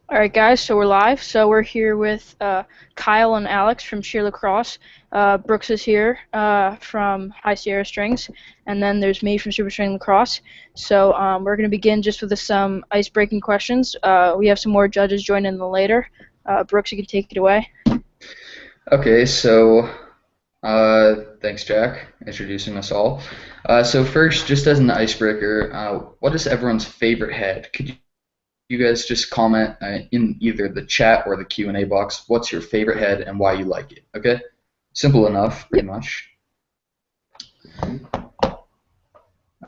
All right, guys, so we're live. So we're here with Kyle and Alex from Shear Lacrosse. Brooks is here from High Sierra Strings, and then there's me from Superstringing Lacrosse. So we're going to begin just with some ice-breaking questions. We have some more judges join in later. Brooks, you can take it away. Okay, so thanks, Jack, introducing us all. So first, just as an icebreaker, what is everyone's favorite head? Could you guys just comment in either the chat or the Q&A box what's your favorite head and why you like it? Okay, simple enough, pretty much. All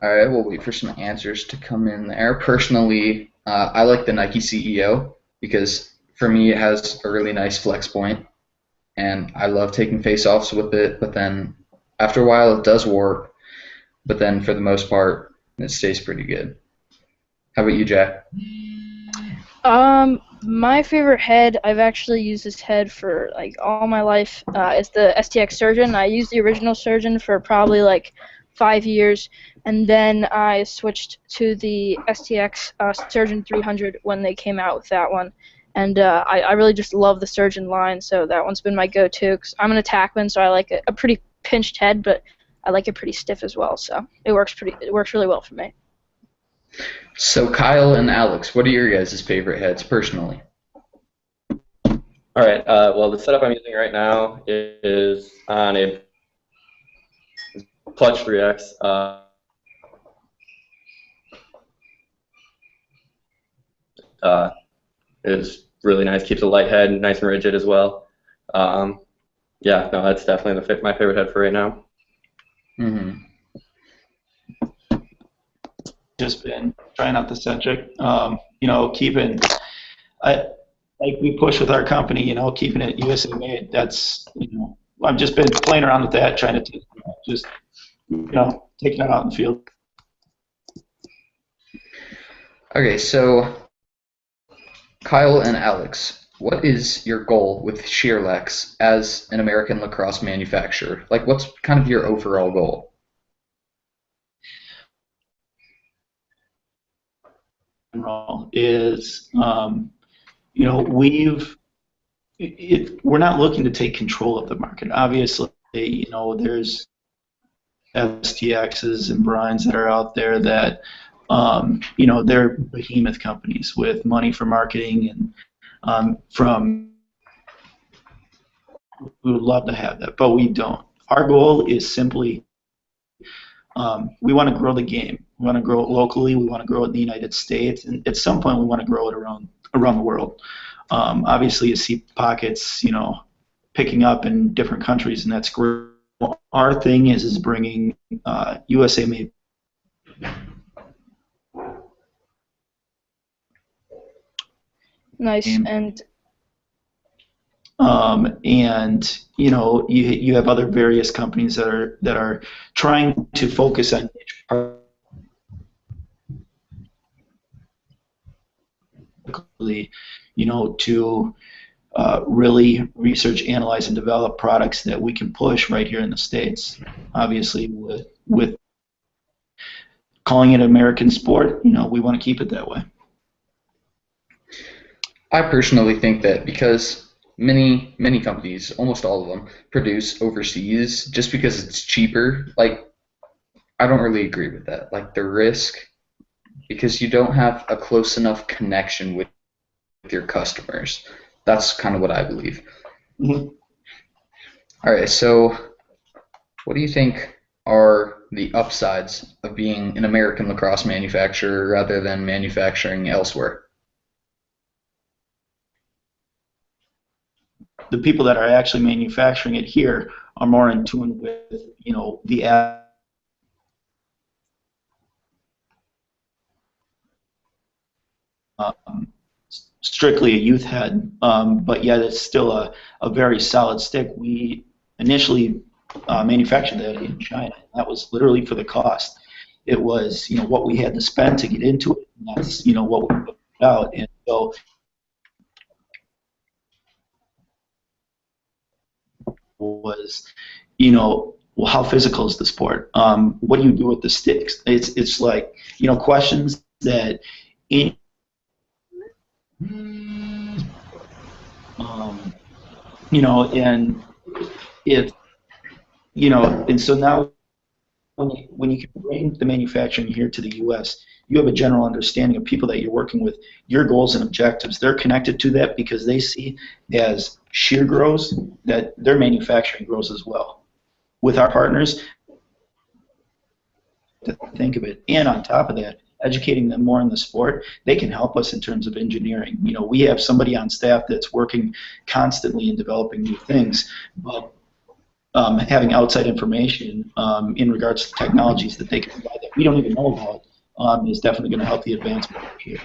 right, we'll wait for some answers to come in there. Personally, I like the Nike CEO because for me it has a really nice flex point, and I love taking face-offs with it, but then after a while it does warp, but then for the most part it stays pretty good. How about you, Jack? My favorite head, I've actually used this head for like all my life, is the STX Surgeon. I used the original Surgeon for probably like 5 years, and then I switched to the STX Surgeon 300 when they came out with that one. And I really just love the Surgeon line, so that one's been my go-to. Cause I'm an attackman, so I like a pretty pinched head, but I like it pretty stiff as well. So it works really well for me. So Kyle and Alex, what are your guys' favorite heads personally? All right. Well, the setup I'm using right now is on a Clutch 3X. It's really nice. Keeps a light head, nice and rigid as well. Yeah, no, that's definitely my favorite head for right now. Mm-hmm. Just been trying out the centric. Keeping like we push with our company, keeping it USA made. That's I've just been playing around with that, trying to just taking it out in the field. Okay, so Kyle and Alex, what is your goal with ShearLex as an American lacrosse manufacturer? Like, what's kind of your overall goal? Is we're not looking to take control of the market. Obviously, there's STXs and Bryans that are out there that they're behemoth companies with money for marketing, and we would love to have that, but we don't. Our goal is simply we want to grow the game. We want to grow it locally. We want to grow it in the United States, and at some point, we want to grow it around the world. Obviously, you see pockets, picking up in different countries, and that's great. Our thing is bringing USA made. Nice. And you have other various companies that are trying to focus on each part, to really research, analyze, and develop products that we can push right here in the States. Obviously, with calling it American sport, we want to keep it that way. I personally think that because many companies, almost all of them, produce overseas just because it's cheaper. Like, I don't really agree with that. Like, the risk, because you don't have a close enough connection with your customers. That's kind of what I believe. Mm-hmm. All right, so what do you think are the upsides of being an American lacrosse manufacturer rather than manufacturing elsewhere? The people that are actually manufacturing it here are more in tune with, the strictly a youth head, but yet it's still a very solid stick. We initially manufactured that in China. That was literally for the cost. It was, what we had to spend to get into it, and that's, what we put out. And so was, well, how physical is the sport? What do you do with the sticks? It's like, questions that any and it, and so now when you can bring the manufacturing here to the U.S., you have a general understanding of people that you're working with, your goals and objectives. They're connected to that because they see as Shear grows that their manufacturing grows as well. With our partners, to think of it, and on top of that, educating them more in the sport, they can help us in terms of engineering. We have somebody on staff that's working constantly in developing new things, but having outside information in regards to technologies that they can provide that we don't even know about is definitely going to help the advancement here.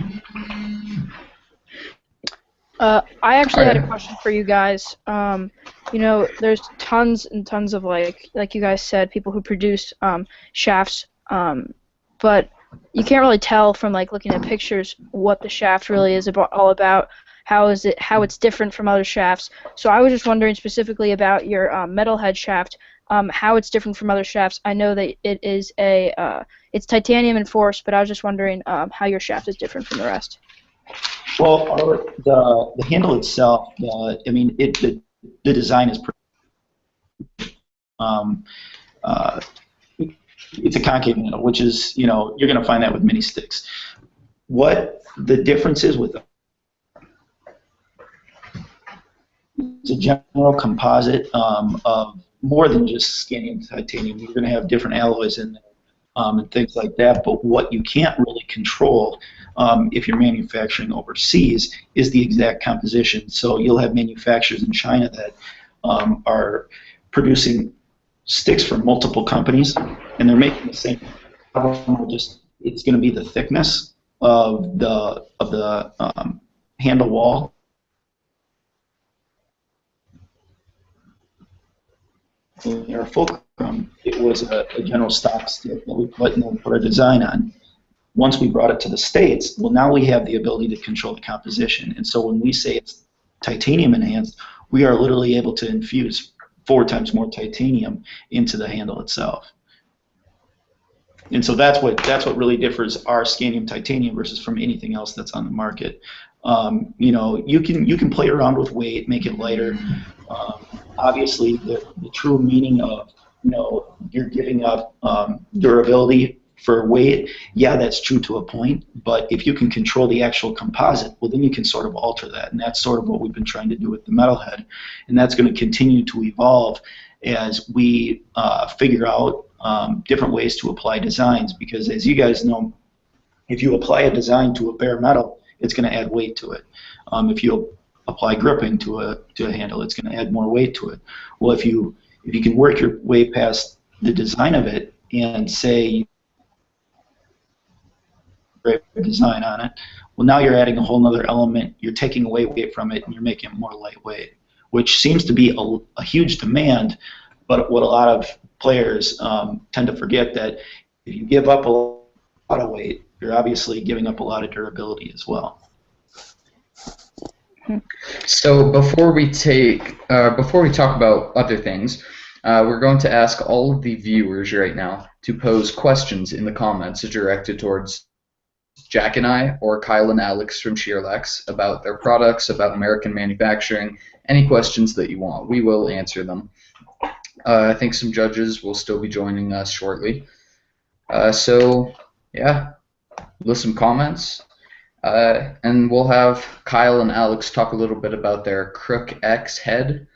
I actually had a question for you guys. There's tons and tons of like you guys said, people who produce shafts, but you can't really tell from like looking at pictures what the shaft really is all about. How it's different from other shafts. So I was just wondering specifically about your metalhead shaft, how it's different from other shafts. I know that it is it's titanium enforced, but I was just wondering how your shaft is different from the rest. Well, the handle itself, the design is pretty, it's a concave handle, which is, you're going to find that with mini sticks. What the difference is with it's a general composite of more than just scandium titanium. You're going to have different alloys in there and things like that. But what you can't really control if you're manufacturing overseas is the exact composition. So you'll have manufacturers in China that are producing sticks for multiple companies, and they're making the same problem. Just it's going to be the thickness of the handle wall. In our fulcrum, it was a general stock stick that we put our design on. Once we brought it to the States, well, now we have the ability to control the composition. And so when we say it's titanium enhanced, we are literally able to infuse 4 times more titanium into the handle itself. And so that's what really differs our scandium titanium versus from anything else that's on the market. You can play around with weight, make it lighter. Obviously, the true meaning of you're giving up durability for weight, yeah, that's true to a point. But if you can control the actual composite, well, then you can sort of alter that, and that's sort of what we've been trying to do with the metalhead, and that's going to continue to evolve as we figure out different ways to apply designs. Because as you guys know, if you apply a design to a bare metal, it's going to add weight to it. If you apply gripping to a handle, it's going to add more weight to it. Well, if you can work your way past the design of it and say design on it, well, now you're adding a whole other element. You're taking away weight from it, and you're making it more lightweight, which seems to be a huge demand. But what a lot of players tend to forget, that if you give up a lot of weight, you're obviously giving up a lot of durability as well. So before we talk about other things, we're going to ask all of the viewers right now to pose questions in the comments directed towards Jack and I or Kyle and Alex from ShearLax about their products, about American manufacturing, any questions that you want. We will answer them. I think some judges will still be joining us shortly. So, yeah, list some comments. And we'll have Kyle and Alex talk a little bit about their Crook X head.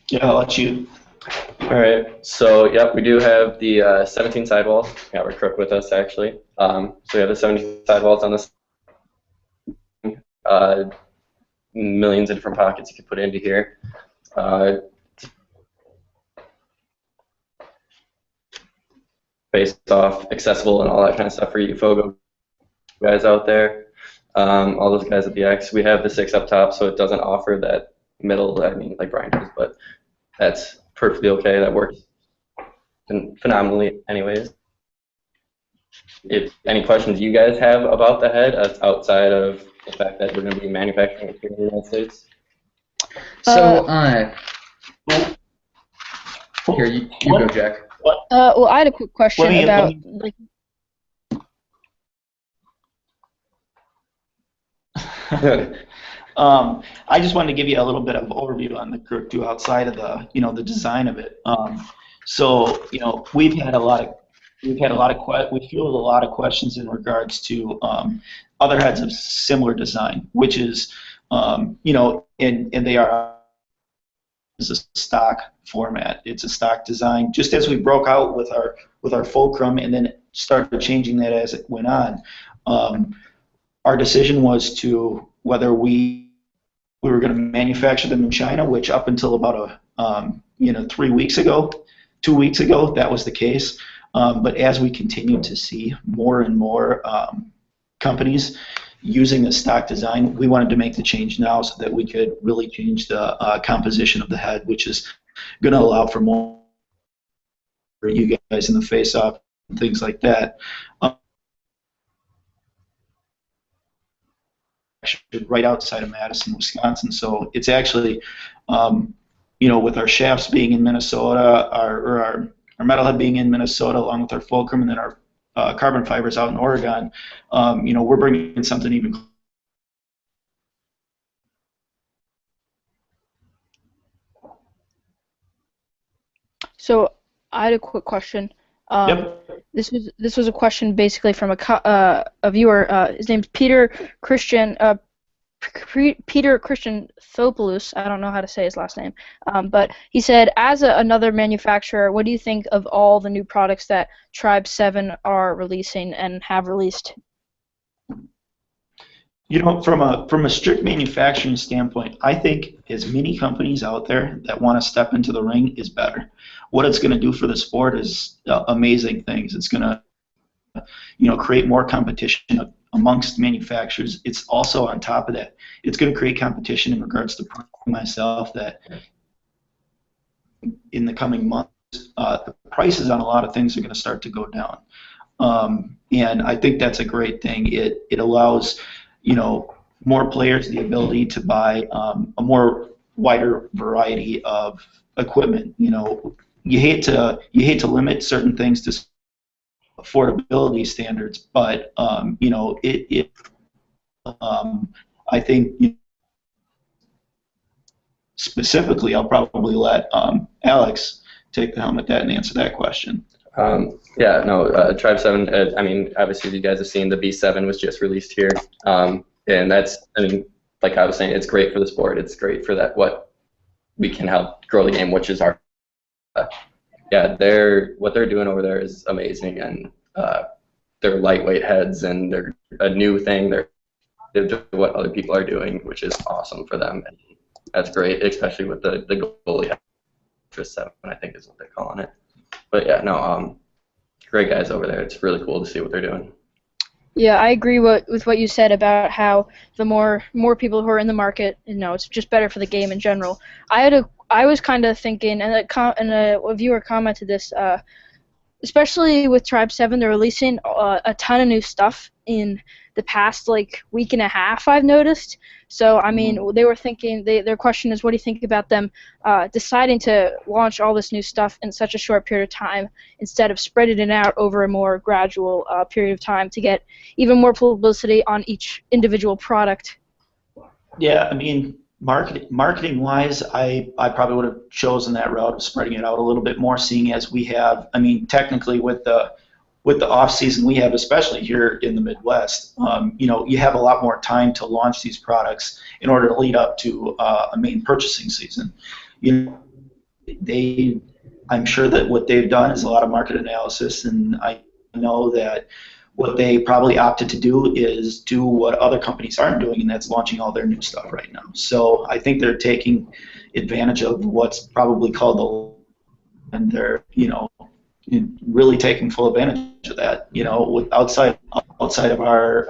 Yeah, I'll let you. All right. So, yep, we do have the 17 sidewalls. Yeah, we're Crook with us, actually. So we have the 17 sidewalls on this. Millions of different pockets you can put into here. Based off accessible and all that kind of stuff for you FOGO guys out there. All those guys at the X. We have the 6 up top, so it doesn't offer that middle, like Brian does, but that's perfectly okay. That works phenomenally anyways. If any questions you guys have about the head outside of the fact that we're going to be manufacturing it here in the United States? So, here, you go, Jack. Well, I had a quick question about like. I just wanted to give you a little bit of overview on the Crook too, outside of the the design of it. So we've had a lot of we fielded a lot of questions in regards to other heads of similar design, which is and they are is a stock format. It's a stock design. Just as we broke out with our fulcrum and then started changing that as it went on, our decision was to whether we were going to manufacture them in China, which up until about 3 weeks ago, 2 weeks ago, that was the case. But as we continued to see more and more companies using the stock design, we wanted to make the change now so that we could really change the composition of the head, which is going to allow for more for you guys in the face-off and things like that. Right outside of Madison, Wisconsin. So it's actually, with our shafts being in Minnesota, our metalhead being in Minnesota, along with our fulcrum, and then our carbon fibers out in Oregon, we're bringing in something even. So I had a quick question. Yep. This was a question basically from a viewer. His name's Peter Christian Thopoulos. I don't know how to say his last name, but he said, as another manufacturer, what do you think of all the new products that Tribe 7 are releasing and have released? From a strict manufacturing standpoint, I think as many companies out there that want to step into the ring is better. What it's going to do for the sport is amazing things. It's going to, create more competition amongst manufacturers. It's also, on top of that, it's going to create competition in regards to myself that in the coming months, the prices on a lot of things are going to start to go down. And I think that's a great thing. It allows more players the ability to buy a more wider variety of equipment. You hate to limit certain things to affordability standards, but I think specifically, I'll probably let Alex take the helm at that and answer that question. Tribe 7, obviously you guys have seen the B7 was just released here. And that's, like I was saying, it's great for the sport. It's great for what we can help grow the game, which is our, what they're doing over there is amazing. And they're lightweight heads, and they're a new thing. They're doing what other people are doing, which is awesome for them. And that's great, especially with the goalie. 7, I think is what they're calling it. But great guys over there. It's really cool to see what they're doing. Yeah, I agree with what you said about how the more people who are in the market, it's just better for the game in general. I was kind of thinking, and a viewer commented this, especially with Tribe 7, they're releasing a ton of new stuff in the past week and a half, I've noticed. So they were thinking, their question is, what do you think about them deciding to launch all this new stuff in such a short period of time instead of spreading it out over a more gradual period of time to get even more publicity on each individual product? Yeah, marketing wise, I probably would have chosen that route of spreading it out a little bit more, seeing as we have, technically with the off season we have, especially here in the Midwest, you have a lot more time to launch these products in order to lead up to a main purchasing season. I'm sure that what they've done is a lot of market analysis, and I know that what they probably opted to do is do what other companies aren't doing, and that's launching all their new stuff right now. So I think they're taking advantage of what's probably called and they're really taking full advantage of that. With outside of our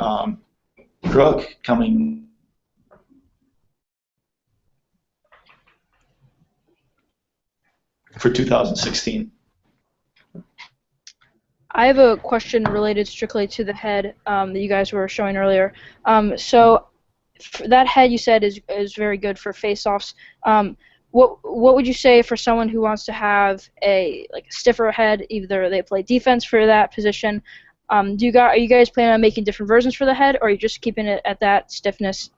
Crook coming. For 2016. I have a question related strictly to the head that you guys were showing earlier. So that head you said is very good for face-offs. What would you say for someone who wants to have a stiffer head? Either they play defense for that position, Are you guys planning on making different versions for the head, or are you just keeping it at that stiffness,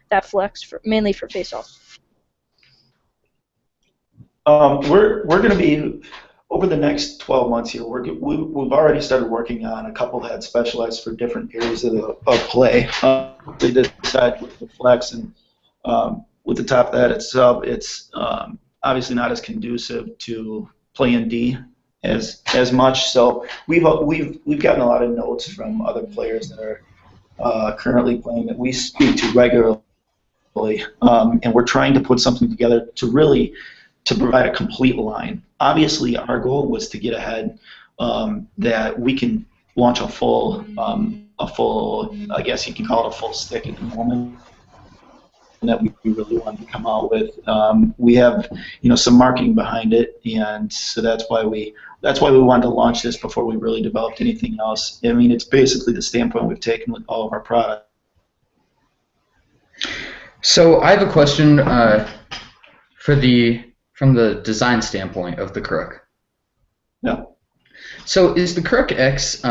that flex, mainly for face-off? We're going to be over the next 12 months here. We've already started working on a couple heads specialized for different areas of play. We decided with the flex and with the top of the head itself, it's obviously not as conducive to playing D as much. So we've gotten a lot of notes from other players that are currently playing that we speak to regularly, and we're trying to put something together to provide a complete line. Obviously, our goal was to get ahead that we can launch a full, I guess you can call it a full stick at the moment, that we really wanted to come out with. We have, some marketing behind it, and so that's why we wanted to launch this before we really developed anything else. I mean, it's basically the standpoint we've taken with all of our products. So I have a question from the design standpoint of the Crook. Yeah. So is the Crook X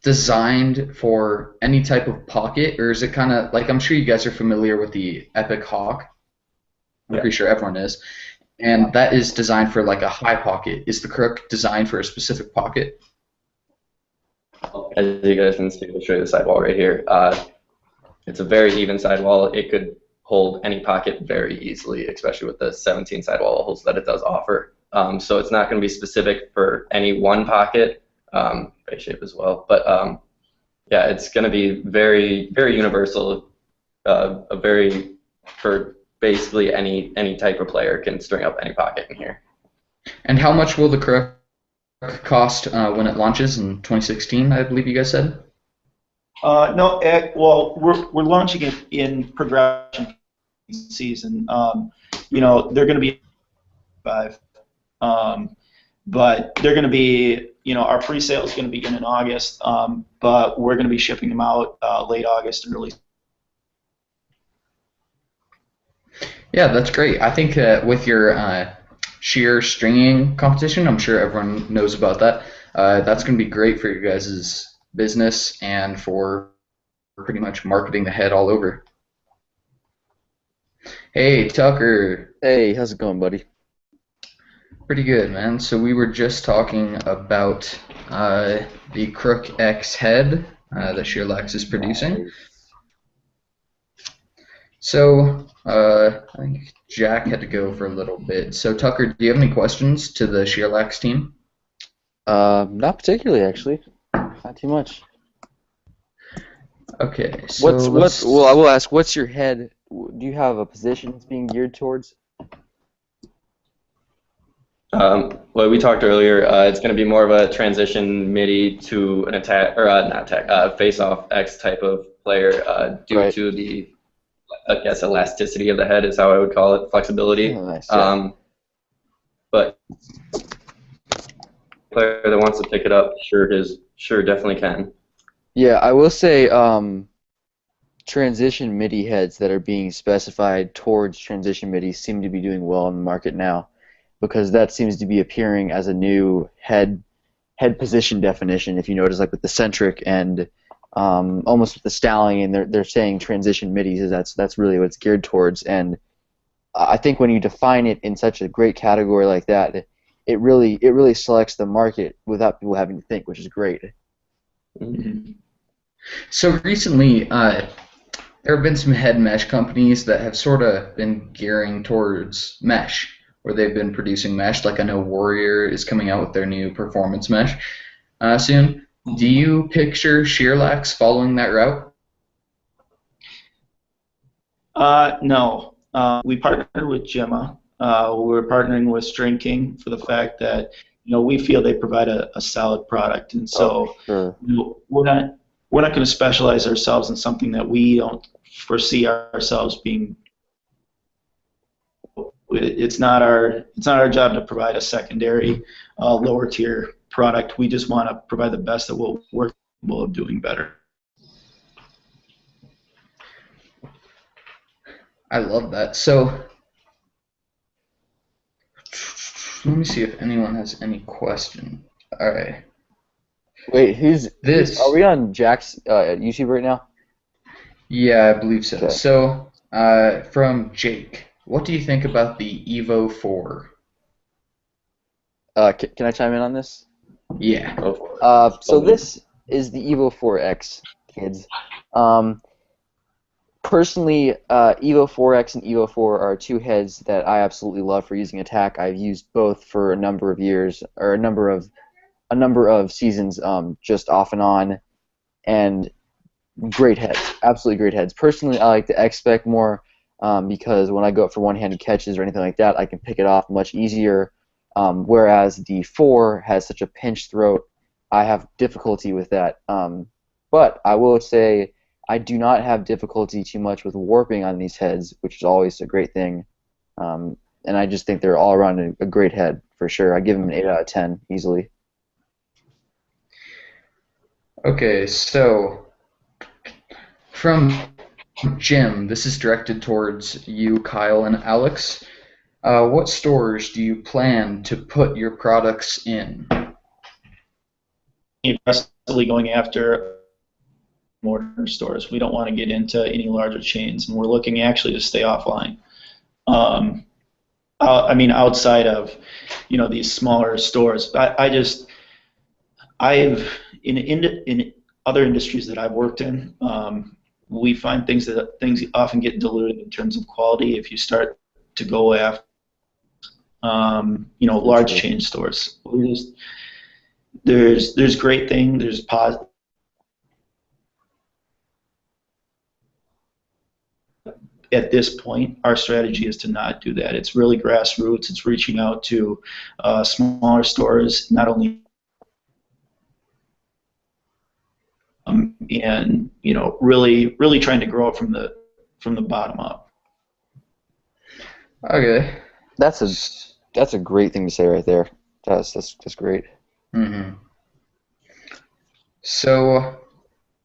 designed for any type of pocket, or is it kind of like, I'm sure you guys are familiar with the Epic Hawk? I'm pretty sure everyone is. And that is designed for like a high pocket. Is the Crook designed for a specific pocket? As you guys can see, I'll show you the sidewall right here. It's a very even sidewall. It could hold any pocket very easily, especially with the 17 sidewall holes that it does offer. So it's not going to be specific for any one pocket, face shape as well. But yeah, it's going to be very, very universal. For basically any type of player can string up any pocket in here. And how much will the Crook cost when it launches in 2016? I believe you guys said. No, well, we're launching it in progression season. They're going to be 5, but they're going to be, our pre-sale is going to begin in August, but we're going to be shipping them out late August, early. Yeah, that's great. I think with your shear stringing competition, I'm sure everyone knows about that. That's going to be great for your guys' business and for pretty much marketing the head all over. Hey, Tucker. Hey, how's it going, buddy? Pretty good, man. So we were just talking about the Crook X head that ShearLax is producing. So I think Jack had to go for a little bit. So Tucker, do you have any questions to the ShearLax team? Not particularly, actually. Not too much. Okay. So well, I will ask. What's your head? Do you have a position it's being geared towards? Well, we talked earlier. It's going to be more of a transition MIDI to an attack, or not attack, face-off X type of player, due to the, I guess, elasticity of the head is how I would call it, flexibility. Oh, nice, yeah. But player that wants to pick it up sure definitely can. Yeah, I will say transition MIDI heads that are being specified towards transition MIDI seem to be doing well in the market now, because that seems to be appearing as a new head position definition. If you notice, like with the centric and almost with the stallion, they're saying transition MIDIs, that's really what it's geared towards. And I think when you define it in such a great category like that, it really selects the market without people having to think, which is great. Mm-hmm. So recently, there have been some head mesh companies that have sort of been gearing towards mesh, where they've been producing mesh. Like I know Warrior is coming out with their new performance mesh soon. Do you picture ShearLax following that route? No. We partnered with Gemma. We're partnering with String King for the fact that we feel they provide a solid product, and so we're not going to specialize ourselves in something that we don't foresee ourselves being. It's not our job to provide a secondary lower tier product. We just want to provide the best that we're capable of doing better. I love that. So let me see if anyone has any question. All right. Wait, who's This, are we on Jack's YouTube right now? yeah, I believe so. Okay. So, from Jake, what do you think about the Evo 4? Can I chime in on this? Yeah. Go for it. So this is the Evo 4X, kids. Um, Personally, Evo 4X and Evo 4 are two heads that I absolutely love for using attack. I've used both for a number of years, or a number of seasons, just off and on, and great heads, absolutely great heads. Personally, I like the X-Spec more because when I go up for one-handed catches or anything like that, I can pick it off much easier. Whereas the 4 has such a pinch throat, I have difficulty with that. But I will say I do not have difficulty too much with warping on these heads, which is always a great thing. And I just think they're all around a great head for sure. I give them an 8 out of 10 easily. Okay, so from Jim, this is directed towards you, Kyle, and Alex. What stores do you plan to put your products in? Aggressively going after mortar stores. We don't want to get into any larger chains, and we're looking actually to stay offline. I mean, outside of, these smaller stores. I've in other industries that I've worked in, we find things often get diluted in terms of quality if you start to go after, large chain stores. There's great things. There's positive. At this point, our strategy is to not do that. It's really grassroots. It's reaching out to smaller stores, not only and really trying to grow it from the bottom up. Okay. That's a great thing to say right there. That's great. Mm-hmm. So,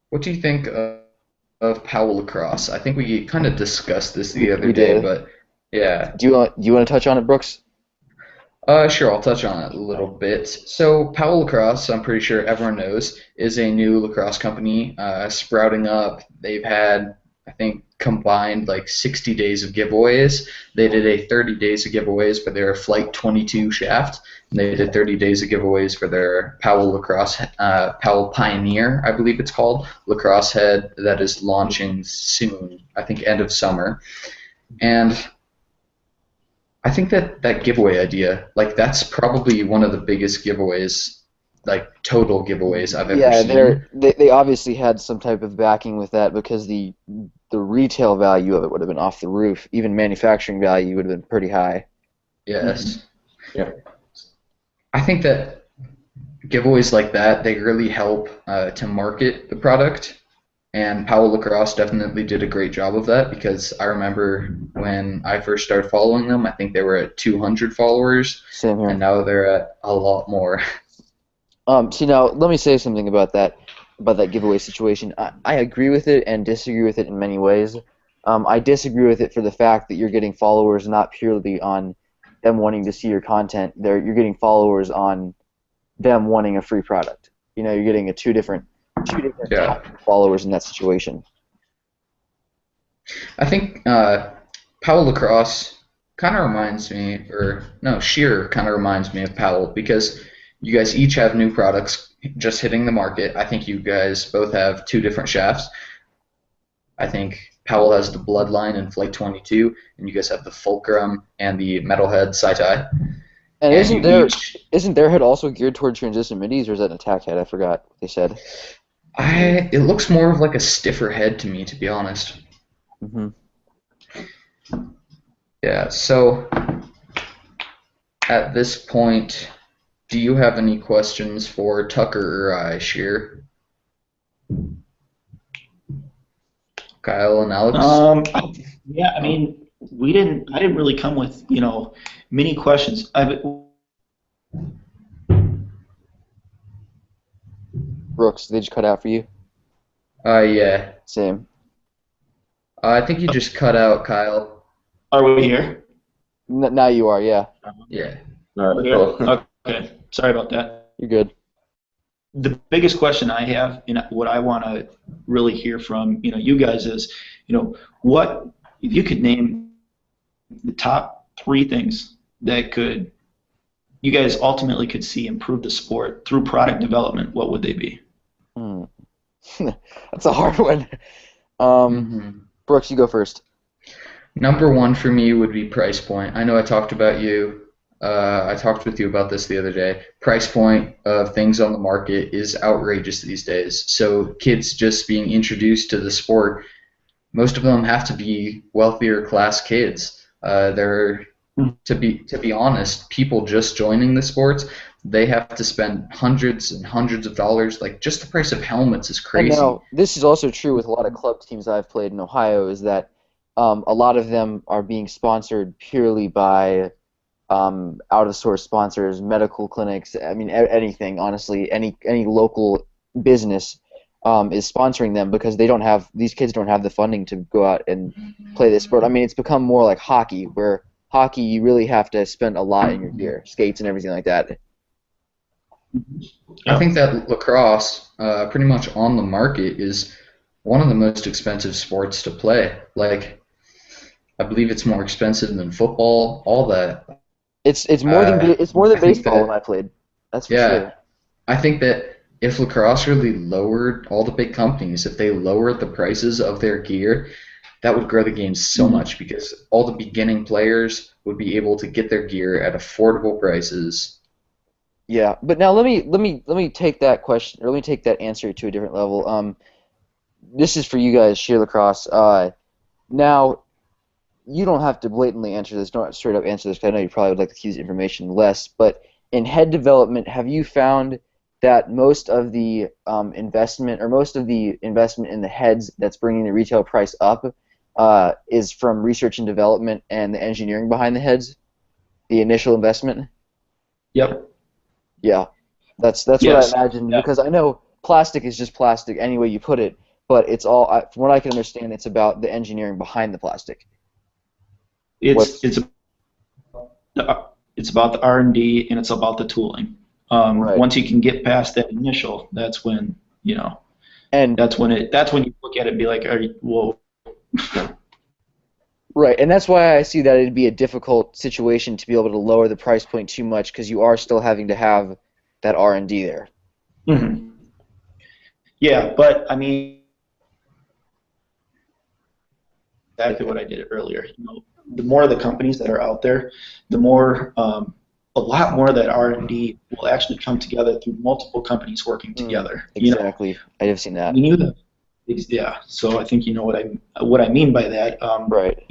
what do you think of Powell Lacrosse? I think we kind of discussed this the other We day, did. but yeah. Do you want to touch on it, Brooks? Sure, I'll touch on it a little bit. So, Powell Lacrosse, I'm pretty sure everyone knows, is a new lacrosse company sprouting up. They've had, I think, combined like 60 days of giveaways. They did a 30 days of giveaways for their Flight 22 shaft, and they did 30 days of giveaways for their Powell Lacrosse, Powell Pioneer, I believe it's called, lacrosse head that is launching soon, I think end of summer. And I think that giveaway idea, like that's probably one of the biggest giveaways, like total giveaways I've ever Yeah, seen. they obviously had some type of backing with that because the retail value of it would have been off the roof. Even manufacturing value would have been pretty high. Yes. Yeah. I think that giveaways like that, they really help to market the product. And Powell Lacrosse definitely did a great job of that because I remember when I first started following them, I think they were at 200 followers, Same here. and now they're at a lot more. See now, let me say something about that giveaway situation. I agree with it and disagree with it in many ways. I disagree with it for the fact that you're getting followers not purely on them wanting to see your content. You're getting followers on them wanting a free product. You're getting two different Yeah. types of followers in that situation. I think Powell Lacrosse kind of reminds me, or no, Shear kind of reminds me of Powell because you guys each have new products just hitting the market. I think you guys both have two different shafts. I think Powell has the Bloodline and Flight 22, and you guys have the Fulcrum and the Metalhead Saitai. And And you each, isn't their head also geared toward transition middies, or is that an attack head? I forgot what they said. it looks more of like a stiffer head to me, to be honest. Mm-hmm. Yeah, so at this point, do you have any questions for Tucker or I, Shear? Kyle and Alex? Yeah, I mean, I didn't really come with, many questions. Brooks, they just cut out for you? Yeah. Same. I think you just cut out, Kyle. Are we here? Now you are, yeah. Yeah. All We're right. here? Cool. Okay. Sorry about that. You're good. the biggest question I have, and what I want to really hear from you guys is, what if you could name the top 3 things that you guys ultimately could see improve the sport through product development, what would they be? Hmm. That's a hard one. Mm-hmm. Brooks, you go first. Number one for me would be price point. I know I talked about you. I talked with you about this the other day. Price point of things on the market is outrageous these days. So kids just being introduced to the sport, most of them have to be wealthier class kids. They're to be honest, people just joining the sports, they have to spend hundreds and hundreds of dollars. Like just the price of helmets is And crazy. now, this is also true with a lot of club teams I've played in Ohio, is that a lot of them are being sponsored purely by out-of-source sponsors, medical clinics. I mean, anything, honestly, any local business is sponsoring them because these kids don't have the funding to go out and play this sport. I mean, it's become more like hockey, where hockey you really have to spend a lot in your gear, skates and everything like that. I think that lacrosse, pretty much on the market, is one of the most expensive sports to play. Like, I believe it's more expensive than football, all that. It's more than I think baseball that, when I played. That's for yeah, sure. I think that if lacrosse really lowered, all the big companies, if they lowered the prices of their gear, that would grow the game so much because all the beginning players would be able to get their gear at affordable prices. Yeah, but now let me take that question, or let me take that answer to a different level. This is for you guys, Shear Lacrosse. Now, you don't have to blatantly answer this, don't straight up answer this, because I know you probably would like to use information less, but in head development, have you found that most of the investment in the heads that's bringing the retail price up is from research and development and the engineering behind the heads, the initial investment? Yep. Yeah, that's what I Yes. imagined, Yeah. because I know plastic is just plastic any way you put it, but it's all, from what I can understand, it's about the engineering behind the plastic. It's What's it's about the R&D and it's about the tooling. right? Once you can get past that initial, that's when And that's when you look at it and be like, whoa. right, and that's why I see that it'd be a difficult situation to be able to lower the price point too much, because you are still having to have that R&D there. Mm-hmm. Yeah, but I mean, exactly what I did earlier. The more the companies that are out there, the more a lot more of that R&D will actually come together through multiple companies working together. Exactly, I have seen that. We knew that. Yeah, so I think you know what I mean by that. Right.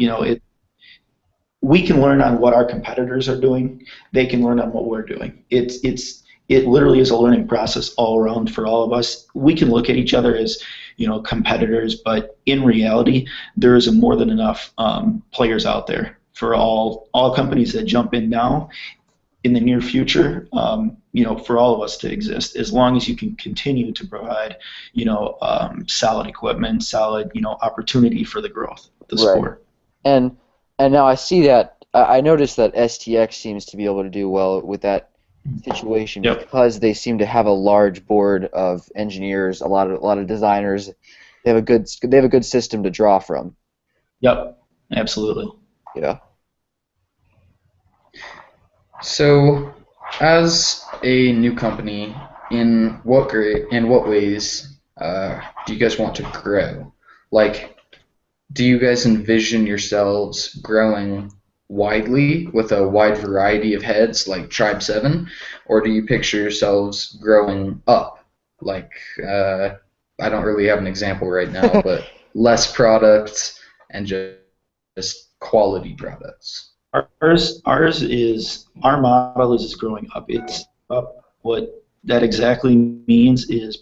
We can learn on what our competitors are doing. They can learn on what we're doing. It literally is a learning process all around for all of us. We can look at each other as competitors, but in reality, there is more than enough players out there for all companies that jump in now, in the near future, for all of us to exist, as long as you can continue to provide, solid equipment, solid, opportunity for the growth of the sport. And now I see that I noticed that STX seems to be able to do well with that situation, because they seem to have a large board of engineers, a lot of designers. They have a good system to draw from. Yep, absolutely. Yeah. So, as a new company, in what ways do you guys want to grow? Like, do you guys envision yourselves growing widely with a wide variety of heads like Tribe 7, or do you picture yourselves growing up? Like, I don't really have an example right now, but less products and just quality products. Our model is growing up. It's up. What that exactly means is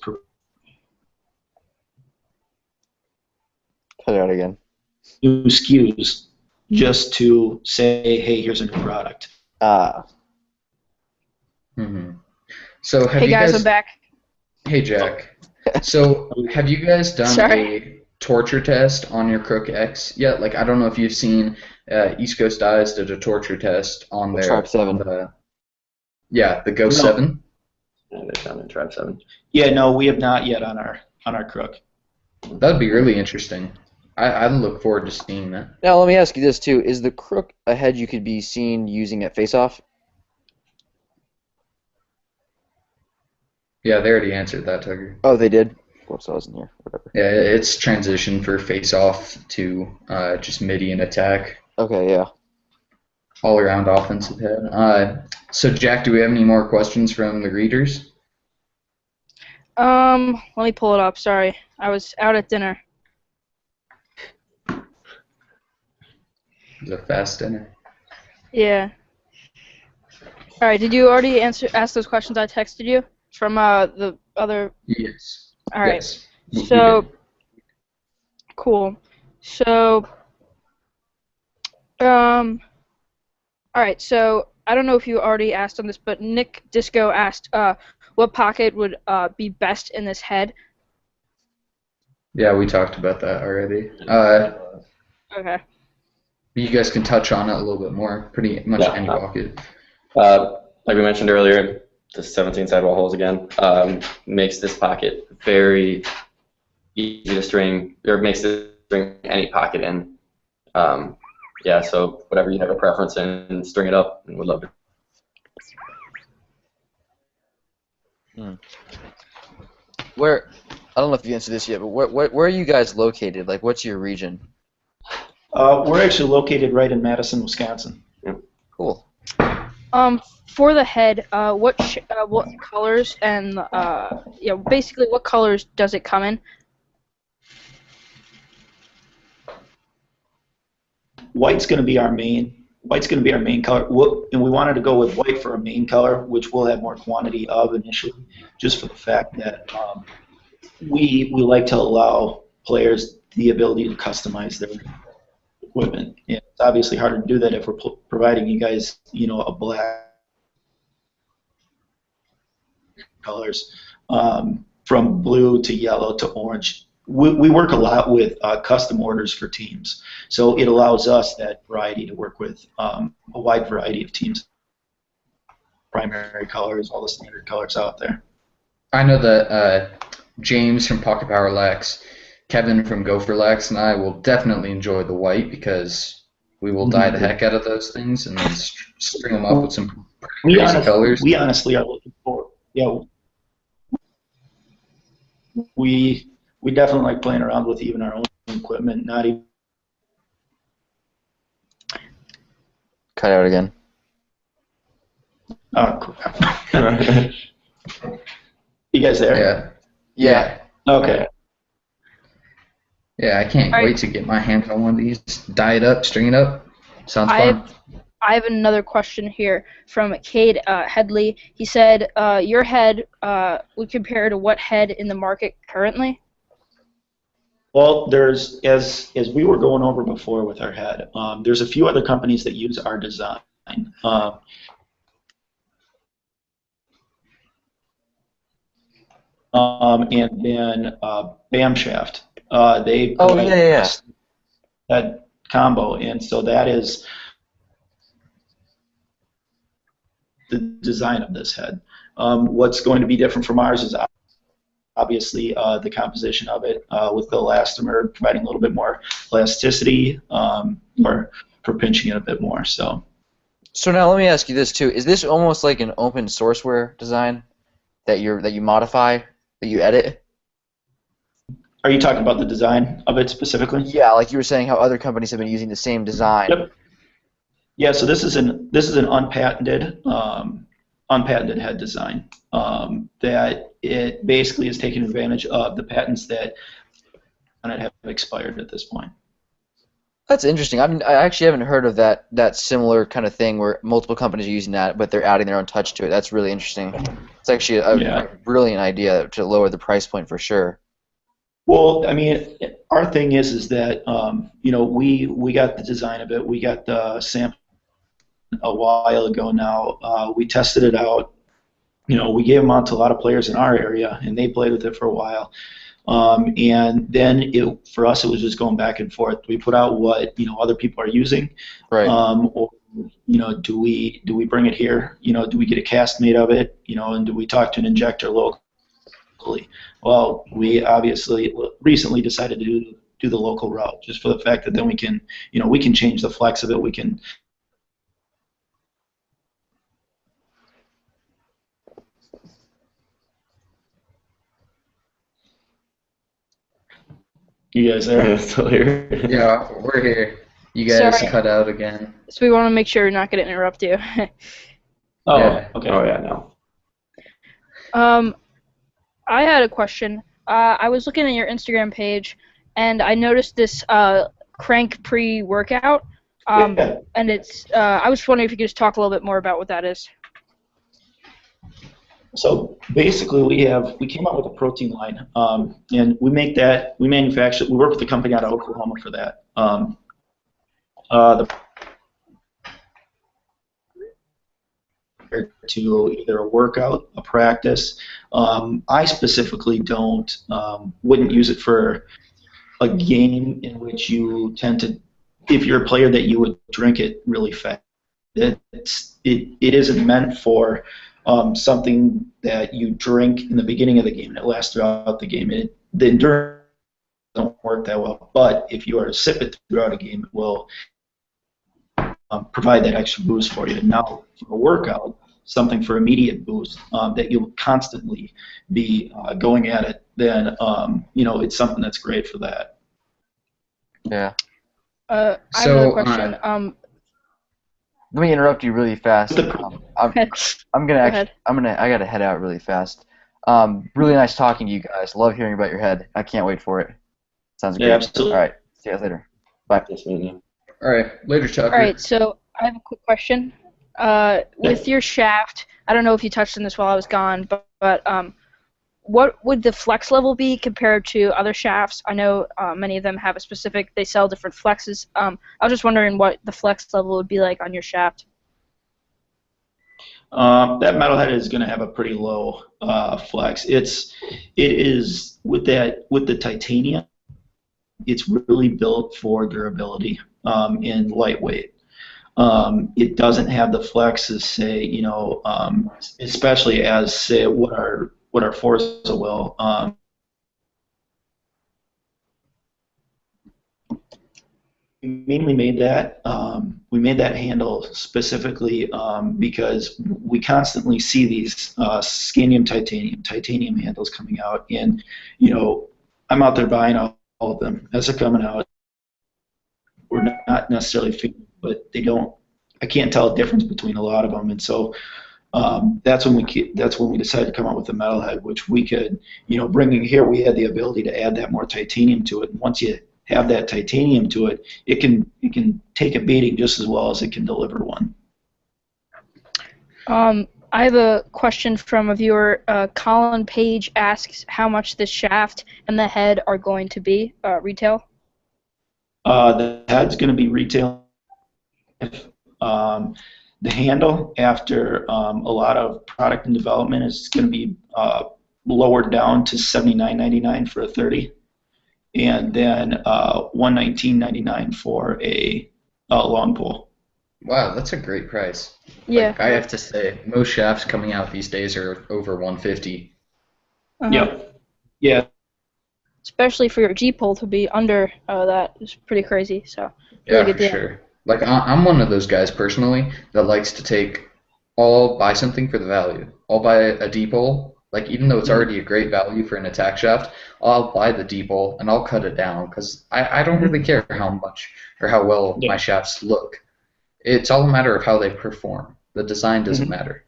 Cut it out again. new SKUs just to say, hey, here's a new product. So have Hey you guys, guys? I'm back. Hey Jack. So have you guys done Sorry. a torture test on your Crook X yet? Like I don't know if you've seen East Coast Eyes did a torture test on The their Tribe 7. the Ghost No. 7. Yeah, they're down in Tribe 7. Yeah, no, we have not yet on our crook. That'd be really interesting. I'd look forward to seeing that. Now, let me ask you this too: is the crook a head you could be seen using at face-off? Yeah, they already answered that, Tucker. Oh, they did. Whoops, I wasn't here. Whatever. Yeah, it's transition for face-off to just midi and attack, Okay, yeah. all-around offensive head. So, Jack, do we have any more questions from the readers? Let me pull it up. Sorry, I was out at dinner. It was a fast dinner. Yeah. All right. Did you already ask those questions I texted you from the other? Yes. All right. Yes. You So did. cool. So all right. So I don't know if you already asked on this, but Nick Disco asked, what pocket would be best in this head? Yeah, we talked about that already. Okay. You guys can touch on it a little bit more. Pretty much Yeah. any pocket. Like we mentioned earlier, the 17 sidewall holes again makes this pocket very easy to string, or makes it string any pocket in. Yeah, so whatever you have a preference in, string it up, and would love it. Where, I don't know if you answered this yet, but where are you guys located? Like, what's your region? We're actually located right in Madison, Wisconsin. Cool. For the head, what colors and basically what colors does it come in? White's going to be our main. White's going to be our main color, and we wanted to go with white for a main color, which we'll have more quantity of initially, just for the fact that we like to allow players the ability to customize their equipment. And it's obviously harder to do that if we're providing you guys, a black colors, from blue to yellow to orange. We work a lot with custom orders for teams, so it allows us that variety to work with a wide variety of teams. Primary colors, all the standard colors out there. I know that James from Pocket Power Lax, Kevin from Gopher Lax, and I will definitely enjoy the white because we will dye the heck out of those things and then string them up with some crazy colors. We honestly are looking for, we definitely like playing around with even our own equipment, not even. Cut out again. Oh, cool. You guys there? Yeah. Okay. Yeah, I can't wait to get my hands on one of these. Dye it up, string it up. Sounds fun. I have another question here from Cade Headley. He said, your head would compare to what head in the market currently? Well, there's, as we were going over before with our head, there's a few other companies that use our design. And then BAM Shaft. They provide that combo, and so that is the design of this head. What's going to be different from ours is obviously the composition of it, with the elastomer providing a little bit more elasticity, or for pinching it a bit more. So now let me ask you this too: is this almost like an open sourceware design that you modify, that you edit? Are you talking about the design of it specifically? Yeah, like you were saying, how other companies have been using the same design. Yep. Yeah. So this is an unpatented head design, that it basically is taking advantage of the patents that have expired at this point. That's interesting. I actually haven't heard of that similar kind of thing where multiple companies are using that, but they're adding their own touch to it. That's really interesting. It's actually a brilliant idea to lower the price point for sure. Well, I mean, our thing is that we got the design of it. We got the sample a while ago now. We tested it out. We gave them out to a lot of players in our area, and they played with it for a while. And then for us, it was just going back and forth. We put out what other people are using, right. Or do we bring it here? Do we get a cast made of it? And do we talk to an injector locally? Well, we obviously recently decided to do the local route, just for the fact that then we can change the flex of it. We can. You guys there? Yeah, still here. Yeah, we're here. You guys Sorry. cut out again. So we want to make sure we're not going to interrupt you. Oh, Yeah. okay. Oh yeah, no. I had a question. I was looking at your Instagram page, and I noticed this crank pre-workout. Yeah. And it's. I was wondering if you could just talk a little bit more about what that is. So basically, we came out with a protein line, and we manufacture. We work with a company out of Oklahoma for that. To either a workout, a practice. I specifically wouldn't use it for a game in which you tend to, if you're a player, that you would drink it really fast. It isn't meant for something that you drink in the beginning of the game and it lasts throughout the game. The endurance don't work that well, but if you are to sip it throughout a game, it will provide that extra boost for you. Now, for a workout, something for immediate boost that you'll constantly be going at it, then it's something that's great for that. Yeah. I have So, another question. Let me interrupt you really fast. I gotta head out really fast. Really nice talking to you guys. Love hearing about your head. I can't wait for it. Sounds great. Yeah, absolutely. All right. See you guys later. Bye. Nice meeting you. All right, later, Tucker. All right, so I have a quick question. With your shaft, I don't know if you touched on this while I was gone, but what would the flex level be compared to other shafts? I know many of them have a specific, they sell different flexes. I was just wondering what the flex level would be like on your shaft. That metalhead is going to have a pretty low flex. It is with the titanium. It's really built for durability and lightweight. It doesn't have the flexes, say, especially as say what our Forza will. We mainly made that. We made that handle specifically because we constantly see these scandium titanium handles coming out, and I'm out there buying all of them as they're coming out. We're not necessarily feeling, but they don't. I can't tell a difference between a lot of them, and so that's when we decided to come out with the metalhead, which we could, bringing here, we had the ability to add that more titanium to it, and once you have that titanium to it, it can take a beating just as well as it can deliver one. I have a question from a viewer. Colin Page asks how much the shaft and the head are going to be retail. The head's going to be retail. The handle, after a lot of product and development, is going to be lowered down to $79.99 for a 30. And then $119.99 for a long pole. Wow, that's a great price. Yeah. Like, I have to say, most shafts coming out these days are over $150. Yep. Yeah. Especially for your G pole to be under that is pretty crazy. So really Yeah, good for deal. sure. Like, I'm one of those guys personally that likes to buy something for the value. I'll buy a D-pole. Like, even though it's already a great value for an attack shaft, I'll buy the D-pole and I'll cut it down because I don't really care how much or how well my shafts look. It's all a matter of how they perform. The design doesn't matter.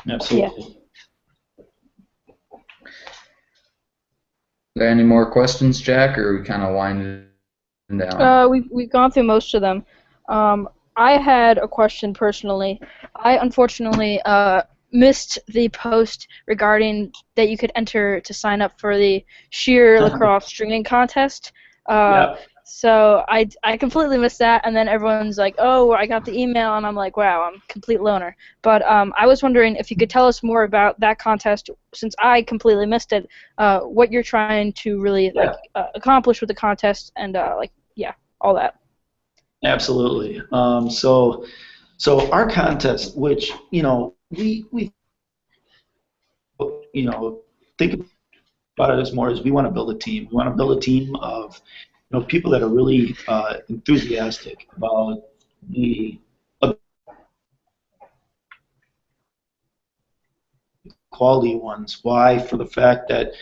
Absolutely. Are there any more questions, Jack, or are we kind of winding down? We've gone through most of them. I had a question personally. I unfortunately missed the post regarding that you could enter to sign up for the Shear Lacrosse stringing contest. So I completely missed that, and then everyone's like, oh, I got the email, and I'm like, wow, I'm a complete loner. But I was wondering if you could tell us more about that contest, since I completely missed it, what you're trying to really accomplish with the contest, and all that. Absolutely. So our contest, which we think about it as more as we want to build a team. We want to build a team of people that are really enthusiastic about the quality ones. Why? For the fact that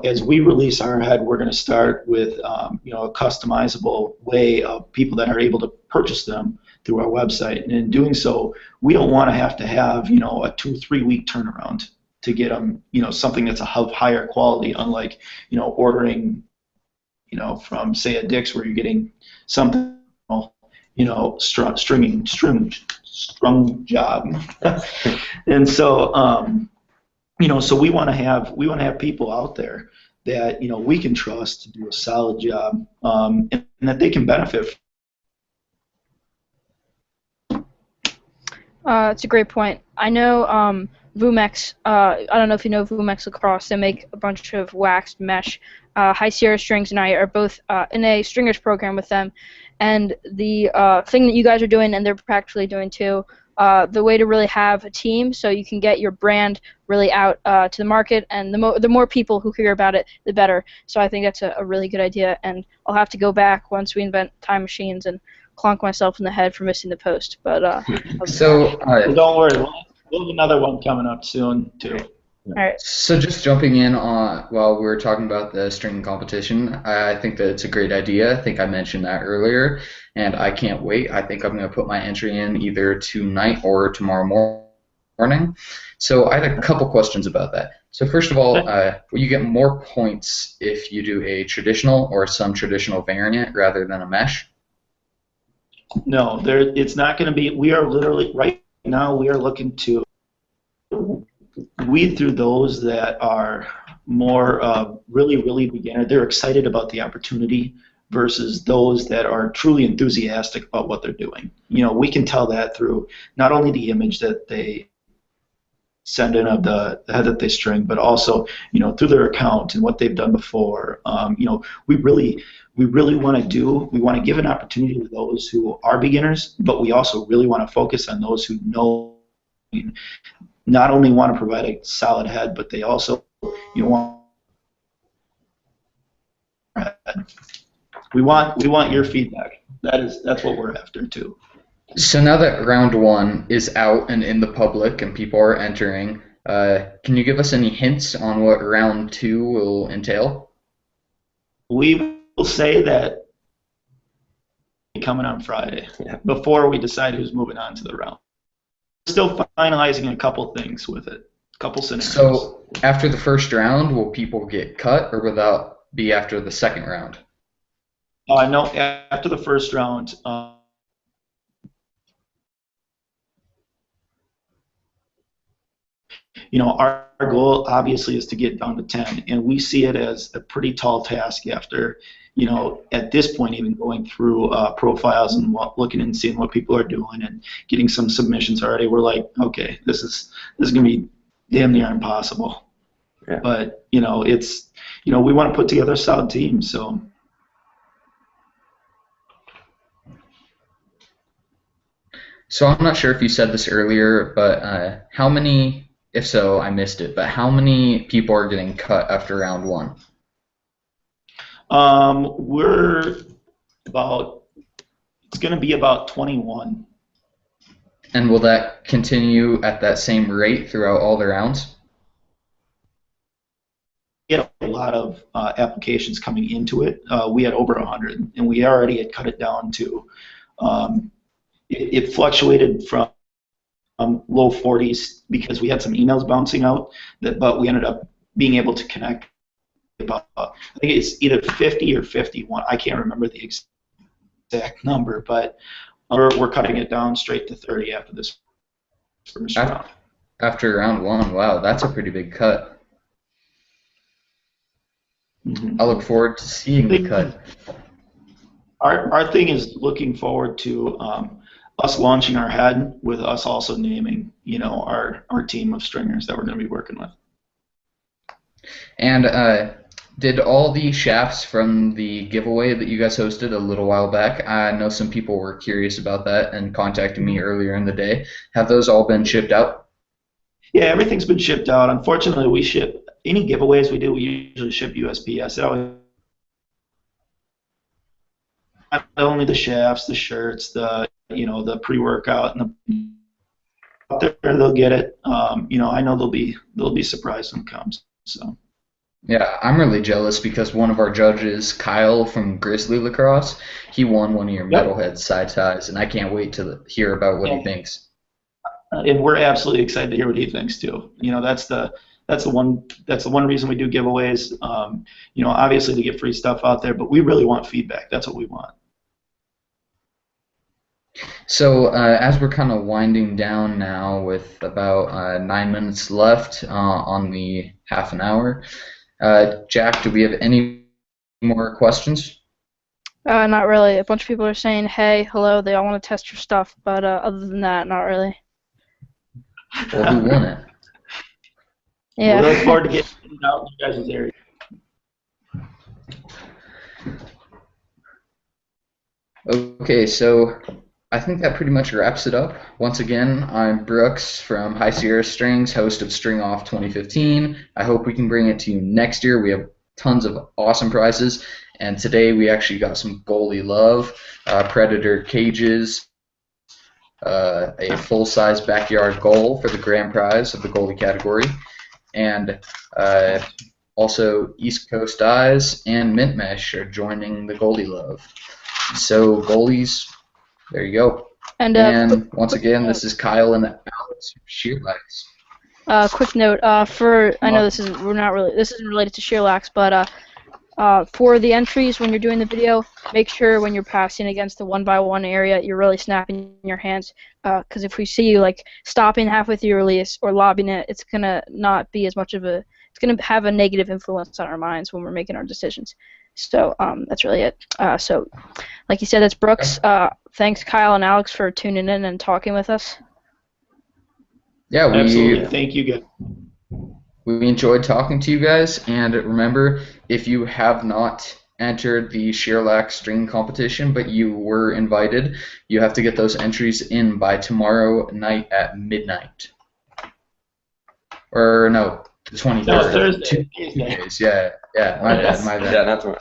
as we release our head, we're going to start with a customizable way of people that are able to purchase them through our website. And in doing so, we don't want to have a 2-3 week turnaround to get them something that's of higher quality, unlike ordering from say a Dick's where you're getting something strung job. And so we want to have people out there that we can trust to do a solid job, and that they can benefit. It's a great point. I know Vumex, I don't know if you know Vumex Lacrosse, they make a bunch of waxed mesh. High Sierra Strings and I are both in a stringers program with them, and the thing that you guys are doing and they're practically doing too, the way to really have a team so you can get your brand really out to the market, and the more people who hear about it, the better. So I think that's a really good idea, and I'll have to go back once we invent time machines and clonk myself in the head for missing the post. But So, Well, don't worry, we'll have another one coming up soon too. all right. So just jumping in on while we were talking about the stringing competition, I think that it's a great idea. I think I mentioned that earlier, and I can't wait. I think I'm going to put my entry in either tonight or tomorrow morning. So I had a couple questions about that. So first of all, will you get more points if you do a traditional or some traditional variant rather than a mesh? No, it's not going to be. We are literally right now. We are looking to weed through those that are more really beginner. They're excited about the opportunity versus those that are truly enthusiastic about what they're doing. We can tell that through not only the image that they send in of the head that they string, but also through their account and what they've done before. We really want to give an opportunity to those who are beginners, but we also really want to focus on those who know, not only want to provide a solid head, but they also want. We want your feedback. That's what we're after too. So now that round one is out and in the public and people are entering, can you give us any hints on what round two will entail? We will say that coming on Friday before we decide who's moving on to the round. We're still finalizing a couple things with it, a couple scenarios. So after the first round, will people get cut, or will that be after the second round? No, after the first round. Our goal obviously is to get down to 10, and we see it as a pretty tall task after, at this point even going through profiles and looking and seeing what people are doing and getting some submissions already. We're like, okay, this is gonna be damn near impossible. Yeah. But it's we want to put together a solid team, so. So I'm not sure if you said this earlier, but how many? If so, I missed it. But how many people are getting cut after round one? We're about. It's going to be about 21. And will that continue at that same rate throughout all the rounds? We had a lot of applications coming into it. We had over 100, and we already had cut it down to. It fluctuated from low 40s because we had some emails bouncing out, but we ended up being able to connect about, I think it's either 50 or 51. I can't remember the exact number, but we're cutting it down straight to 30 after this first round. After round one, wow, that's a pretty big cut. Mm-hmm. I look forward to seeing the cut. Our thing is looking forward to us launching our head with us also naming, our team of stringers that we're going to be working with. And Did all the shafts from the giveaway that you guys hosted a little while back, I know some people were curious about that and contacted me earlier in the day. Have those all been shipped out? Yeah, everything's been shipped out. Unfortunately, we ship any giveaways we do. We usually ship USPS. It always, not only the shafts, the shirts, the pre-workout, and out there they'll get it. I know they'll be surprised when it comes. So. Yeah, I'm really jealous because one of our judges, Kyle from Grizzly Lacrosse, he won one of your Yep. metalhead side ties, and I can't wait to hear about what he Yeah. thinks. And we're absolutely excited to hear what he thinks too. That's the one reason we do giveaways. Obviously to get free stuff out there, but we really want feedback. That's what we want. So as we're kind of winding down now with about 9 minutes left on the half an hour, Jack, do we have any more questions? Not really. A bunch of people are saying, hey, hello, they all want to test your stuff, but other than that, not really. Well, who won it? Yeah. We look forward to getting it out in you guys' area. Okay, so I think that pretty much wraps it up. Once again, I'm Brooks from High Sierra Strings, host of StringOff 2015. I hope we can bring it to you next year. We have tons of awesome prizes, and today we actually got some goalie love, Predator cages, a full-size backyard goal for the grand prize of the goalie category, and also East Coast Eyes and Mint Mesh are joining the goalie love. So goalies, there you go. And once again, this is Kyle and Alex from Shear. Quick note, I know this isn't related to Shear, but for the entries when you're doing the video, make sure when you're passing against the 1x1 area, you're really snapping your hands, because if we see you like stopping halfway through your release or lobbing it, it's gonna not be as much of a, it's gonna have a negative influence on our minds when we're making our decisions. So that's really it. So like you said, that's Brooks. Thanks Kyle and Alex for tuning in and talking with us. Yeah, Absolutely. Thank you guys. We enjoyed talking to you guys, and remember, if you have not entered the Shearlax string competition, but you were invited, you have to get those entries in by tomorrow night at midnight. Or no, the 23rd. No, Thursday. 2 days. Yeah, my bad. Yeah, not tomorrow.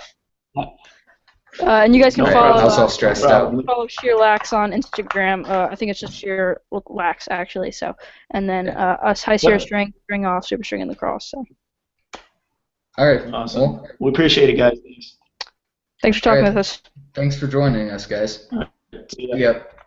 And you guys can I follow. was all stressed out. Follow ShearLax on Instagram. I think it's just ShearLax actually. So, and then us High Sierra StringOff, Superstringing Lacrosse. So. All right. Awesome. Well, we appreciate it, guys. Thanks for talking with us. Thanks for joining us, guys. See ya. Yep.